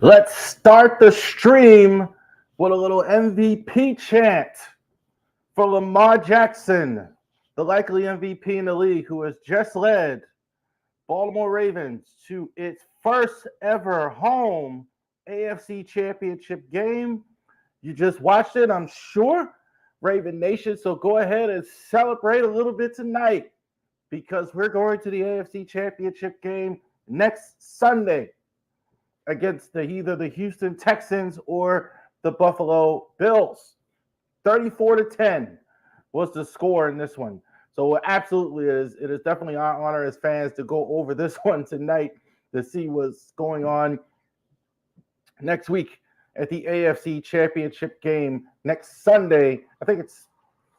Let's start the stream with a little MVP chant for Lamar Jackson, the likely MVP in the league, who has just led Baltimore Ravens to its first ever home AFC Championship game. You just watched it, I'm sure, Raven Nation. So go ahead and celebrate a little bit tonight because we're going to the AFC Championship game next Sunday against either the Houston Texans or the Buffalo Bills. 34-10 was the score in this one. So it is definitely our honor as fans to go over this one tonight to see what's going on next week at the AFC Championship game next Sunday. I think it's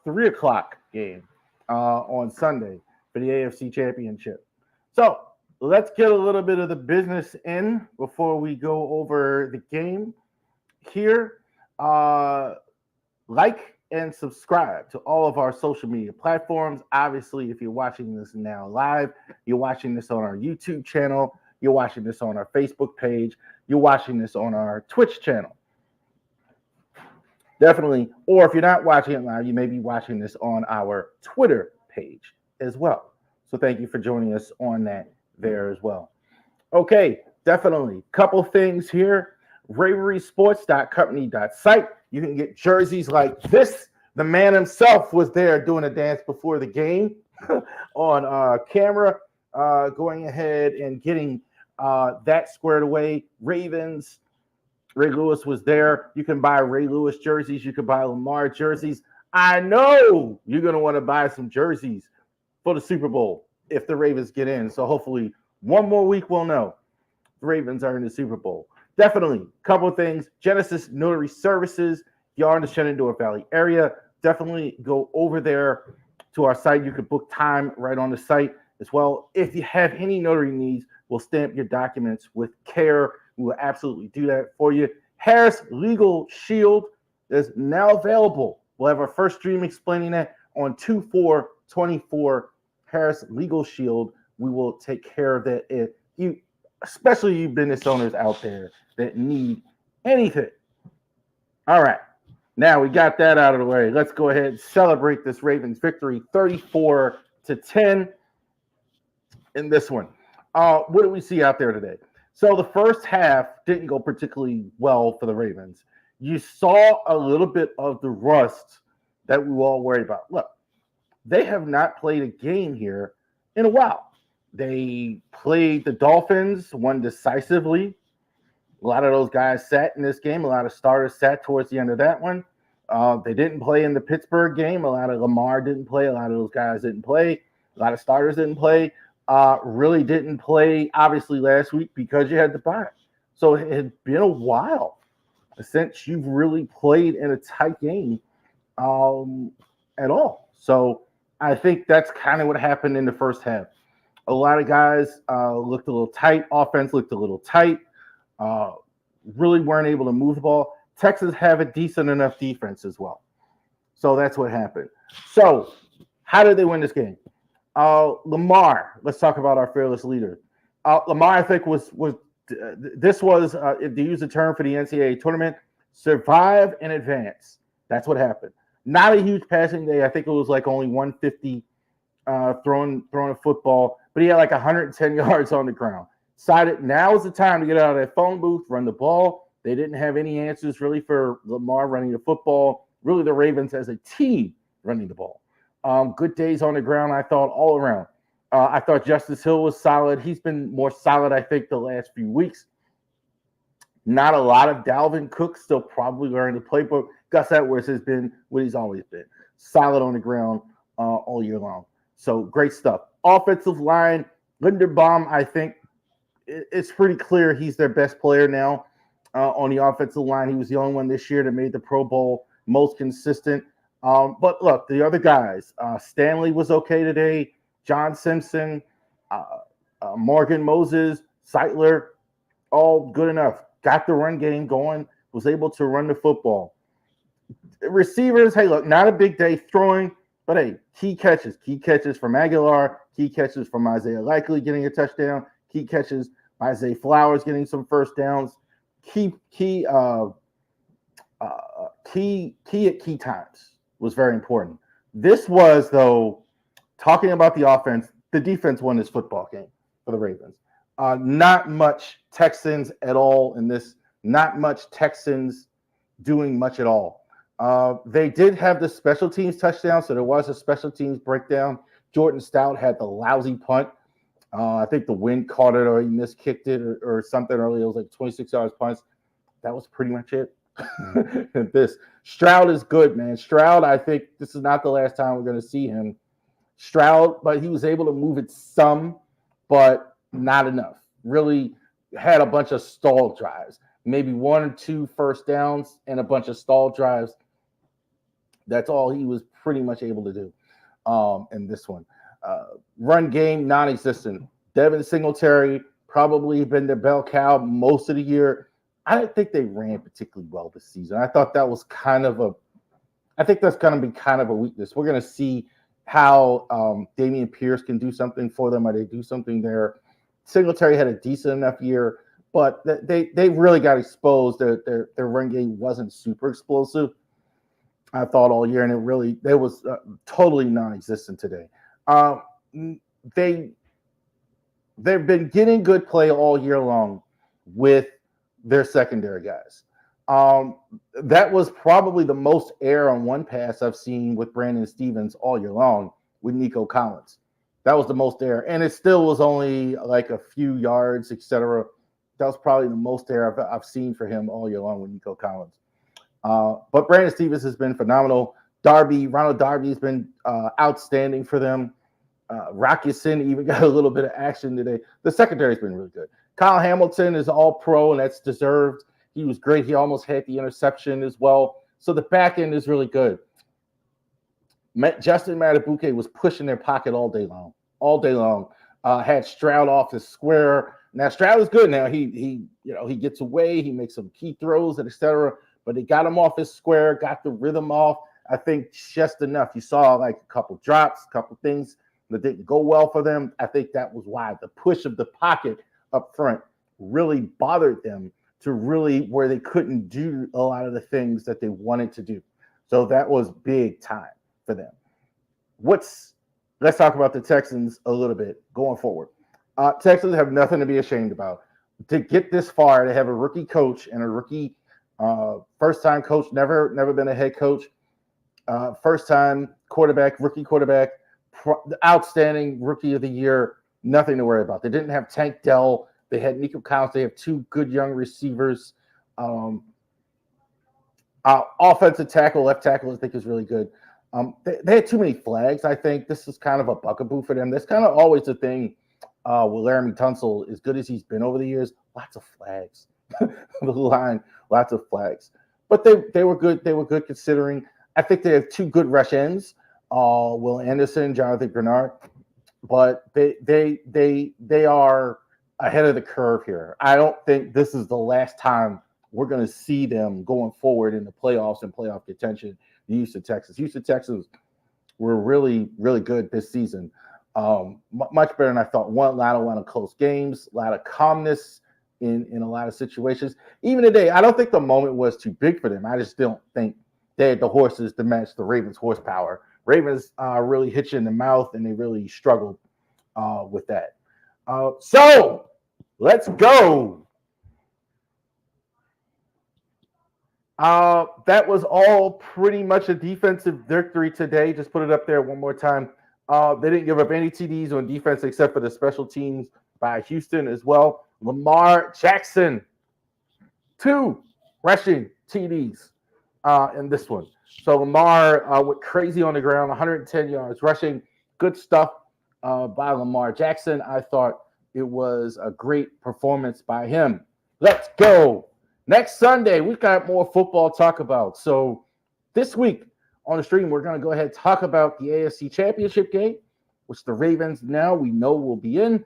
3 o'clock game on Sunday for the AFC Championship. So let's get a little bit of the business in before we go over the game here. Like and subscribe to all of our social media platforms. Obviously, if you're watching this now live, you're watching this on our YouTube channel, you're watching this on our Facebook page, you're watching this on our Twitch channel. Definitely. Or if you're not watching it live, you may be watching this on our Twitter page as well. So thank you for joining us on that there as well. Okay, definitely. Couple things here. ravorisports.company.site. You can get jerseys like this. The man himself was there doing a dance before the game on camera, going ahead and getting that squared away. Ravens. Ray Lewis was there. You can buy Ray Lewis jerseys. You can buy Lamar jerseys. I know you're going to want to buy some jerseys for the Super Bowl if the Ravens get in. So hopefully one more week we'll know the Ravens are in the Super Bowl. Definitely, a couple of things. Genesis Notary Services. If you are in the Shenandoah Valley area, definitely go over there to our site. You can book time right on the site as well. If you have any notary needs, we'll stamp your documents with care. We will absolutely do that for you. Harris Legal Shield is now available. We'll have our first stream explaining that on 2/4/24. Harris Legal Shield. We will take care of that. If you, especially you business owners out there that need anything. All right. Now we got that out of the way. Let's go ahead and celebrate this Ravens victory, 34-10 in this one. What do we see out there today? So the first half didn't go particularly well for the Ravens. You saw a little bit of the rust that we were all worried about. Look, they have not played a game here in a while. They played the Dolphins, won decisively. A lot of those guys sat in this game. A lot of starters sat towards the end of that one. They didn't play in the Pittsburgh game. A lot of Lamar didn't play. A lot of those guys didn't play. A lot of starters didn't play. Really didn't play, obviously, last week because you had the bye. So it had been a while since you've really played in a tight game at all. So I think that's kind of what happened in the first half. A lot of guys looked a little tight. Offense looked a little tight. Really weren't able to move the ball. Texans have a decent enough defense as well. So that's what happened. So how did they win this game? Lamar, let's talk about our fearless leader. Lamar, I think, was to use the term for the NCAA tournament, survive and advance. That's what happened. Not a huge passing day. I think it was like only 150 throwing a football, but he had like 110 yards on the ground. Decided now is the time to get out of that phone booth, run the ball. They didn't have any answers really for Lamar running the football. Really, the Ravens as a team running the ball. Good days on the ground, I thought, all around. I thought Justice Hill was solid. He's been more solid, I think, the last few weeks. Not a lot of Dalvin Cook, still probably learning the playbook. Gus Edwards has been what he's always been. Solid on the ground all year long. So great stuff. Offensive line, Linderbaum, I think it's pretty clear he's their best player now on the offensive line. He was the only one this year that made the Pro Bowl, most consistent. But look, the other guys, Stanley was okay today. John Simpson, Morgan Moses, Seitler, all good enough. Got the run game going, was able to run the football. Receivers, hey, look, not a big day throwing, but hey, key catches from Aguilar, key catches from Isaiah Likely getting a touchdown, key catches by Zay Flowers getting some first downs. key at key times was very important. This was, though, talking about the offense. The defense won this football game for the Ravens. Not much Texans at all in this. Not much Texans doing much at all. They did have the special teams touchdown, so there was a special teams breakdown. Jordan Stout had the lousy punt. I think the wind caught it or he miskicked it or something earlier. It was like 26 yards punts. That was pretty much it. This Stroud is good, man. Stroud, I think this is not the last time we're going to see him. Stroud, but he was able to move it some, but not enough. Really had a bunch of stall drives, maybe 1 or 2 first downs and a bunch of stall drives. That's all he was pretty much able to do in this one. Run game, non-existent. Devin Singletary probably been the bell cow most of the year. I didn't think they ran particularly well this season. I thought that was I think that's going to be kind of a weakness. We're going to see how Dameon Pierce can do something for them, or they do something there. Singletary had a decent enough year, but they really got exposed. Their run game wasn't super explosive, I thought, all year, and it was totally non-existent today. They've been getting good play all year long with their secondary guys. That was probably the most air on one pass I've seen with Brandon Stevens all year long with Nico Collins. That was the most air, and it still was only like a few yards, etc. That was probably the most air I've seen for him all year long with Nico Collins. But Brandon Stevens has been phenomenal. Ronald Darby has been outstanding for them. Rocketson even got a little bit of action today. The secondary's been really good. Kyle Hamilton is all pro, and that's deserved. He was great. He almost had the interception as well. So the back end is really good. Justin Matabuke was pushing their pocket all day long. Had Stroud off his square. Now Stroud is good. Now he gets away. He makes some key throws, etc. But they got him off his square, got the rhythm off. I think just enough. You saw like a couple drops, a couple things that didn't go well for them. I think that was why the push of the pocket up front really bothered them to really where they couldn't do a lot of the things that they wanted to do. So that was big time for them. Let's talk about the Texans a little bit going forward. Texans have nothing to be ashamed about. To get this far, to have a rookie coach and a rookie first-time coach, never been a head coach, first-time quarterback, rookie quarterback, outstanding rookie of the year, nothing to worry about. They didn't have Tank Dell. They had Nico Collins. They have 2 good young receivers. Offensive tackle, left tackle, I think is really good. They had too many flags. I think this is kind of a bugaboo for them. That's kind of always the thing with Laramie Tunsil, as good as he's been over the years. Lots of flags. The line, lots of flags. But they were good. They were good considering. I think they have 2 good rush ends. Will Anderson, Jonathan Grenard. But they are ahead of the curve here. I don't think this is the last time we're going to see them going forward in the playoffs and playoff contention. The Houston Texans were really, really good this season. Much better than I thought. A lot of close games, a lot of calmness in a lot of situations. Even today, I don't think the moment was too big for them. I just don't think they had the horses to match the Ravens' horsepower. Ravens really hit you in the mouth, and they really struggled with that. So let's go. That was all pretty much a defensive victory today. Just put it up there one more time. They didn't give up any TDs on defense except for the special teams by Houston as well. Lamar Jackson, 2 rushing TDs in this one. So Lamar went crazy on the ground, 110 yards rushing. Good stuff by Lamar Jackson. I thought it was a great performance by him. Let's go. Next Sunday, we've got more football to talk about. So this week on the stream, we're going to go ahead and talk about the AFC Championship game, which the Ravens now we know will be in.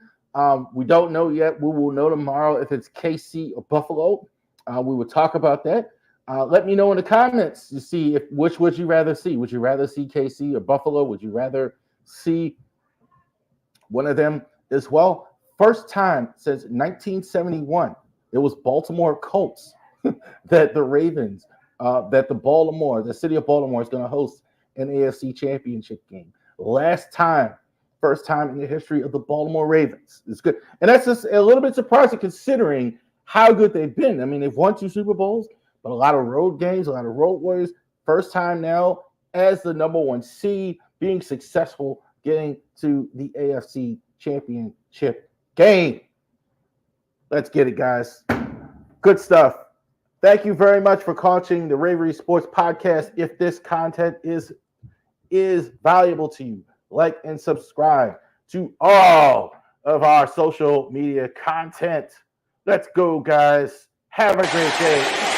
We don't know yet. We will know tomorrow if it's KC or Buffalo. We will talk about that. Let me know in the comments to see which would you rather see. Would you rather see KC or Buffalo? Would you rather see one of them as well? First time since 1971 It was Baltimore Colts that the Ravens, the city of Baltimore is going to host an AFC championship game. Last time, first time in the history of the Baltimore Ravens. It's good. And that's just a little bit surprising considering how good they've been. I mean, they've won 2 Super Bowls, but a lot of road games, a lot of road warriors. First time now as the number 1 seed, being successful, getting to the AFC championship game. Let's get it, guys. Good stuff. Thank you very much for watching the Ravery Sports Podcast. If this content is valuable to you, like and subscribe to all of our social media content. Let's go, guys. Have a great day.